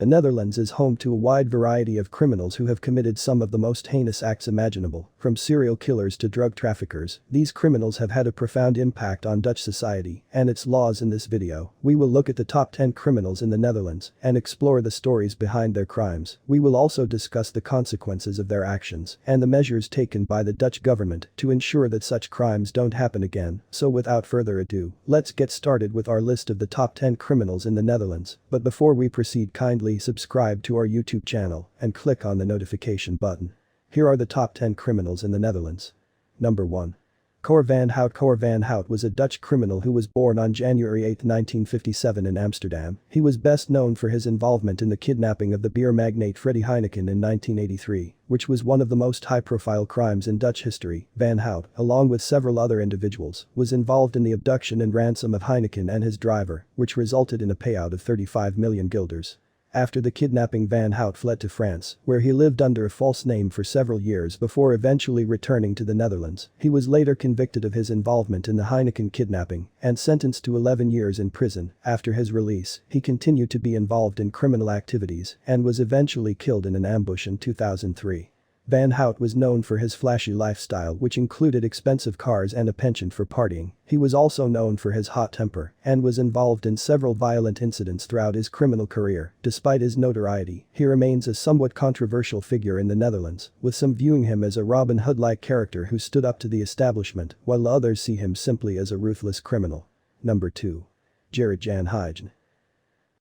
The Netherlands is home to a wide variety of criminals who have committed some of the most heinous acts imaginable, from serial killers to drug traffickers. These criminals have had a profound impact on Dutch society and its laws. In this video, we will look at the top 10 criminals in the Netherlands and explore the stories behind their crimes. We will also discuss the consequences of their actions and the measures taken by the Dutch government to ensure that such crimes don't happen again. So without further ado, let's get started with our list of the top 10 criminals in the Netherlands. But before we proceed, kindly subscribe to our YouTube channel and click on the notification button. Here are the top 10 criminals in the Netherlands. Number 1. Cor van Hout. Cor van Hout was a Dutch criminal who was born on January 8, 1957 in Amsterdam. He was best known for his involvement in the kidnapping of the beer magnate Freddy Heineken in 1983, which was one of the most high-profile crimes in Dutch history. Van Hout, along with several other individuals, was involved in the abduction and ransom of Heineken and his driver, which resulted in a payout of 35 million guilders. After the kidnapping, Van Hout fled to France, where he lived under a false name for several years before eventually returning to the Netherlands. He was later convicted of his involvement in the Heineken kidnapping and sentenced to 11 years in prison. After his release, he continued to be involved in criminal activities and was eventually killed in an ambush in 2003. Van Hout was known for his flashy lifestyle, which included expensive cars and a penchant for partying. He was also known for his hot temper and was involved in several violent incidents throughout his criminal career. Despite his notoriety, he remains a somewhat controversial figure in the Netherlands, with some viewing him as a Robin Hood-like character who stood up to the establishment, while others see him simply as a ruthless criminal. Number 2. Gerrit Jan Huygens.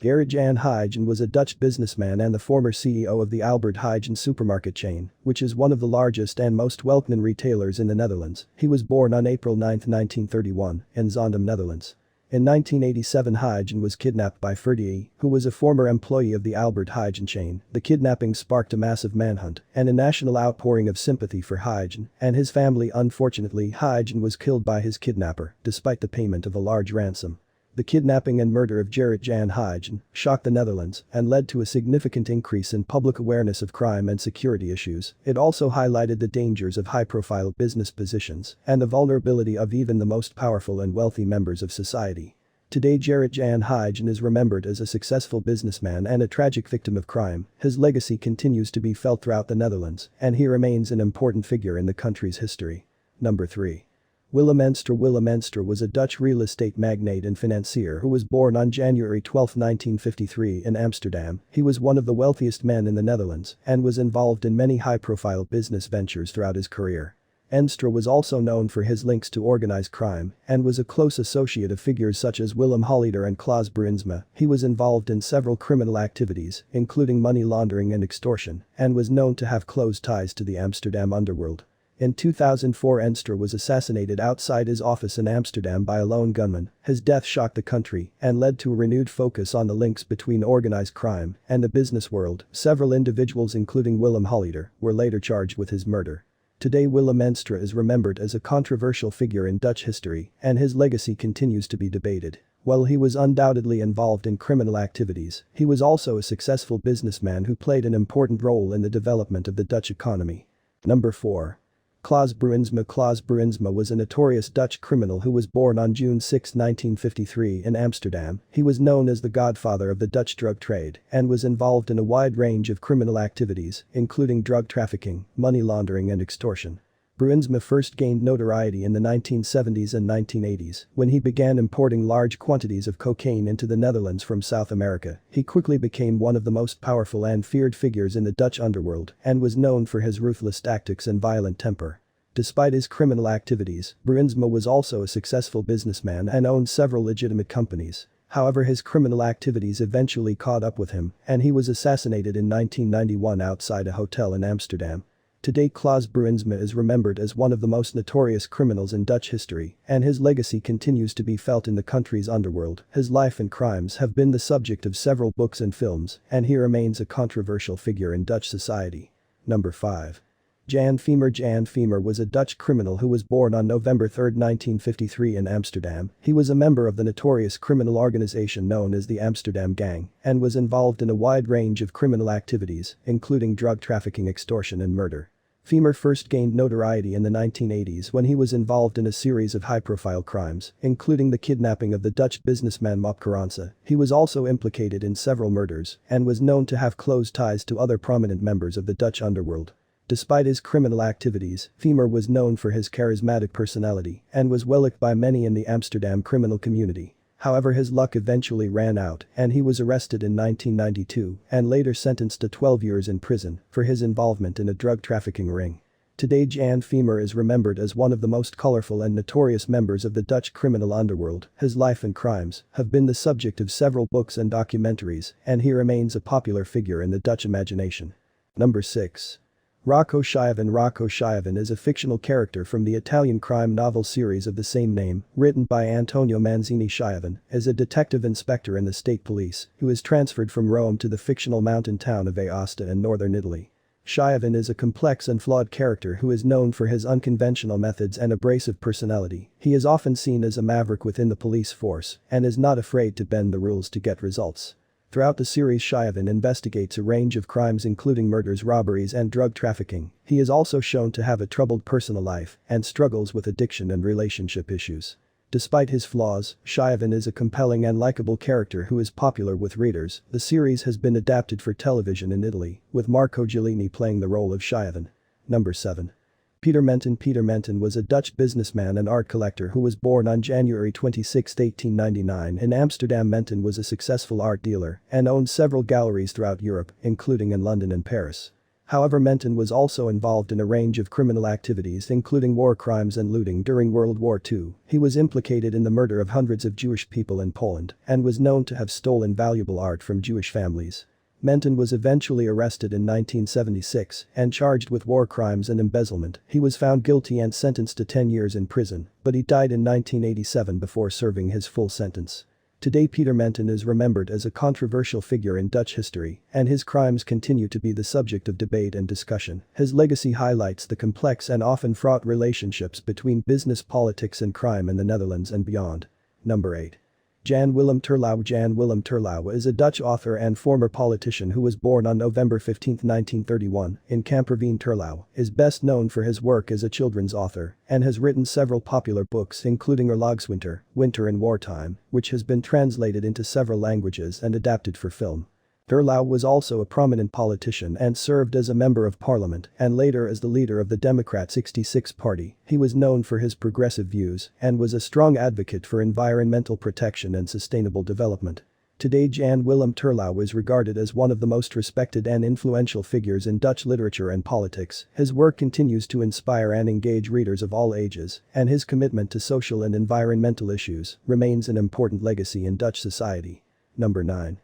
Gerrit Jan Huygens was a Dutch businessman and the former CEO of the Albert Heijn supermarket chain, which is one of the largest and most well-known retailers in the Netherlands. He was born on April 9, 1931, in Zaandam, Netherlands. In 1987, Huygens was kidnapped by Freddy, who was a former employee of the Albert Heijn chain. The kidnapping sparked a massive manhunt and a national outpouring of sympathy for Huygens and his family. Unfortunately, Huygens was killed by his kidnapper, despite the payment of a large ransom. The kidnapping and murder of Gerrit Jan Huygens shocked the Netherlands and led to a significant increase in public awareness of crime and security issues. It also highlighted the dangers of high-profile business positions and the vulnerability of even the most powerful and wealthy members of society. Today, Gerrit Jan Huygens is remembered as a successful businessman and a tragic victim of crime. His legacy continues to be felt throughout the Netherlands, and he remains an important figure in the country's history. Number 3. Willem Enstra. Willem Enstra was a Dutch real estate magnate and financier who was born on January 12, 1953 in Amsterdam. He was one of the wealthiest men in the Netherlands and was involved in many high-profile business ventures throughout his career. Enstra was also known for his links to organized crime and was a close associate of figures such as Willem Holleder and Klaas Bruinsma. He was involved in several criminal activities, including money laundering and extortion, and was known to have close ties to the Amsterdam underworld. In 2004, Enstra was assassinated outside his office in Amsterdam by a lone gunman. His death shocked the country and led to a renewed focus on the links between organized crime and the business world. Several individuals, including Willem Holleder, were later charged with his murder. Today, Willem Enstra is remembered as a controversial figure in Dutch history, and his legacy continues to be debated. While he was undoubtedly involved in criminal activities, he was also a successful businessman who played an important role in the development of the Dutch economy. Number 4. Klaas Bruinsma. Klaas Bruinsma was a notorious Dutch criminal who was born on June 6, 1953 in Amsterdam. He was known as the godfather of the Dutch drug trade and was involved in a wide range of criminal activities, including drug trafficking, money laundering and extortion. Bruinsma first gained notoriety in the 1970s and 1980s when he began importing large quantities of cocaine into the Netherlands from South America. He quickly became one of the most powerful and feared figures in the Dutch underworld and was known for his ruthless tactics and violent temper. Despite his criminal activities, Bruinsma was also a successful businessman and owned several legitimate companies. However, his criminal activities eventually caught up with him, and he was assassinated in 1991 outside a hotel in Amsterdam. Today, Klaas Bruinsma is remembered as one of the most notorious criminals in Dutch history, and his legacy continues to be felt in the country's underworld. His life and crimes have been the subject of several books and films, and he remains a controversial figure in Dutch society. Number 5. Jan Viemer. Jan Viemer was a Dutch criminal who was born on November 3, 1953 in Amsterdam. He was a member of the notorious criminal organization known as the Amsterdam Gang and was involved in a wide range of criminal activities, including drug trafficking, extortion and murder. Fiemer first gained notoriety in the 1980s when he was involved in a series of high-profile crimes, including the kidnapping of the Dutch businessman Mop Carranza. He was also implicated in several murders and was known to have close ties to other prominent members of the Dutch underworld. Despite his criminal activities, Fiemer was known for his charismatic personality and was well-liked by many in the Amsterdam criminal community. However, his luck eventually ran out and he was arrested in 1992 and later sentenced to 12 years in prison for his involvement in a drug trafficking ring. Today Jan Fiemer is remembered as one of the most colorful and notorious members of the Dutch criminal underworld. His life and crimes have been the subject of several books and documentaries, and he remains a popular figure in the Dutch imagination. Number 6. Rocco Schiavone. Rocco Schiavone is a fictional character from the Italian crime novel series of the same name, written by Antonio Manzini. Schiavone is a detective inspector in the state police who is transferred from Rome to the fictional mountain town of Aosta in northern Italy. Schiavone is a complex and flawed character who is known for his unconventional methods and abrasive personality. He is often seen as a maverick within the police force and is not afraid to bend the rules to get results. Throughout the series, Schiavone investigates a range of crimes including murders, robberies and drug trafficking. He is also shown to have a troubled personal life and struggles with addiction and relationship issues. Despite his flaws, Schiavone is a compelling and likable character who is popular with readers. The series has been adapted for television in Italy, with Marco Giolini playing the role of Schiavone. Number 7. Peter Menton. Peter Menton was a Dutch businessman and art collector who was born on January 26, 1899 in Amsterdam. Menton was a successful art dealer and owned several galleries throughout Europe, including in London and Paris. However, Menton was also involved in a range of criminal activities including war crimes and looting during World War II. He was implicated in the murder of hundreds of Jewish people in Poland and was known to have stolen valuable art from Jewish families. Menton was eventually arrested in 1976 and charged with war crimes and embezzlement. He was found guilty and sentenced to 10 years in prison, but he died in 1987 before serving his full sentence. Today Peter Menton is remembered as a controversial figure in Dutch history, and his crimes continue to be the subject of debate and discussion. His legacy highlights the complex and often fraught relationships between business, politics and crime in the Netherlands and beyond. Number 8. Jan Willem Terlouw. Jan Willem Terlouw is a Dutch author and former politician who was born on November 15, 1931, in Kamperveen. Terlouw is best known for his work as a children's author and has written several popular books including Oorlogswinter, Winter in Wartime, which has been translated into several languages and adapted for film. Terlouw was also a prominent politician and served as a member of parliament and later as the leader of the Democrat 66 party. He was known for his progressive views and was a strong advocate for environmental protection and sustainable development. Today Jan Willem Terlouw is regarded as one of the most respected and influential figures in Dutch literature and politics. His work continues to inspire and engage readers of all ages, and his commitment to social and environmental issues remains an important legacy in Dutch society. Number 9.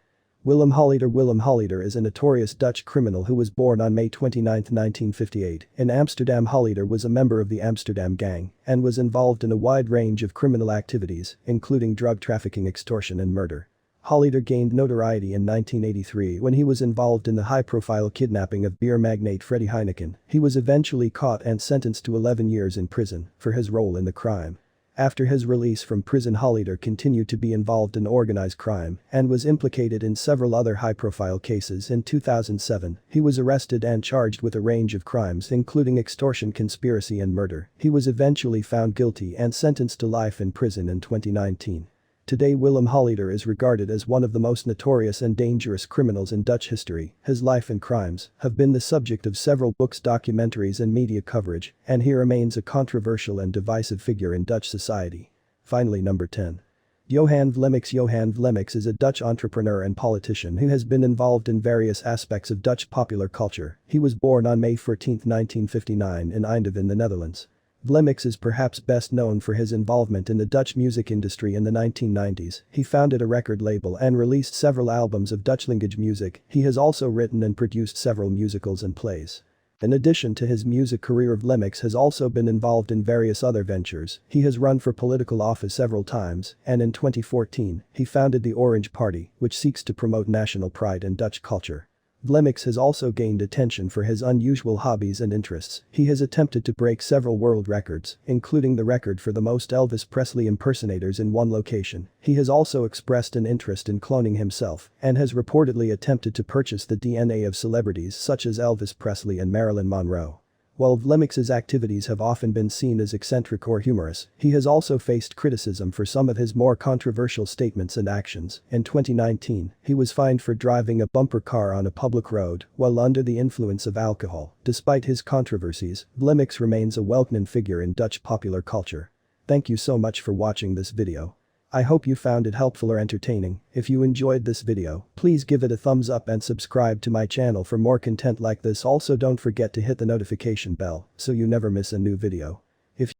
Willem Holleder. Willem Holleder is a notorious Dutch criminal who was born on May 29, 1958, in Amsterdam. Holleder was a member of the Amsterdam Gang and was involved in a wide range of criminal activities, including drug trafficking, extortion and murder. Holleder gained notoriety in 1983 when he was involved in the high-profile kidnapping of beer magnate Freddy Heineken. He was eventually caught and sentenced to 11 years in prison for his role in the crime. After his release from prison, Holleder continued to be involved in organized crime and was implicated in several other high-profile cases. In 2007, he was arrested and charged with a range of crimes including extortion, conspiracy and murder. He was eventually found guilty and sentenced to life in prison in 2019. Today Willem Holleder is regarded as one of the most notorious and dangerous criminals in Dutch history. His life and crimes have been the subject of several books, documentaries and media coverage, and he remains a controversial and divisive figure in Dutch society. Finally, number 10. Johan Vlemix. Johan Vlemix is a Dutch entrepreneur and politician who has been involved in various aspects of Dutch popular culture. He was born on May 14, 1959 in Eindhoven, the Netherlands. Vlemix is perhaps best known for his involvement in the Dutch music industry in the 1990s. He founded a record label and released several albums of Dutch language music. He has also written and produced several musicals and plays. In addition to his music career, Vlemix has also been involved in various other ventures. He has run for political office several times, and in 2014, he founded the Orange Party, which seeks to promote national pride and Dutch culture. Vlemix has also gained attention for his unusual hobbies and interests. He has attempted to break several world records, including the record for the most Elvis Presley impersonators in one location. He has also expressed an interest in cloning himself and has reportedly attempted to purchase the DNA of celebrities such as Elvis Presley and Marilyn Monroe. While Vlemix's activities have often been seen as eccentric or humorous, he has also faced criticism for some of his more controversial statements and actions. In 2019, he was fined for driving a bumper car on a public road while under the influence of alcohol. Despite his controversies, Vlemix remains a well-known figure in Dutch popular culture. Thank you so much for watching this video. I hope you found it helpful or entertaining. If you enjoyed this video, please give it a thumbs up and subscribe to my channel for more content like this. Also don't forget to hit the notification bell so you never miss a new video.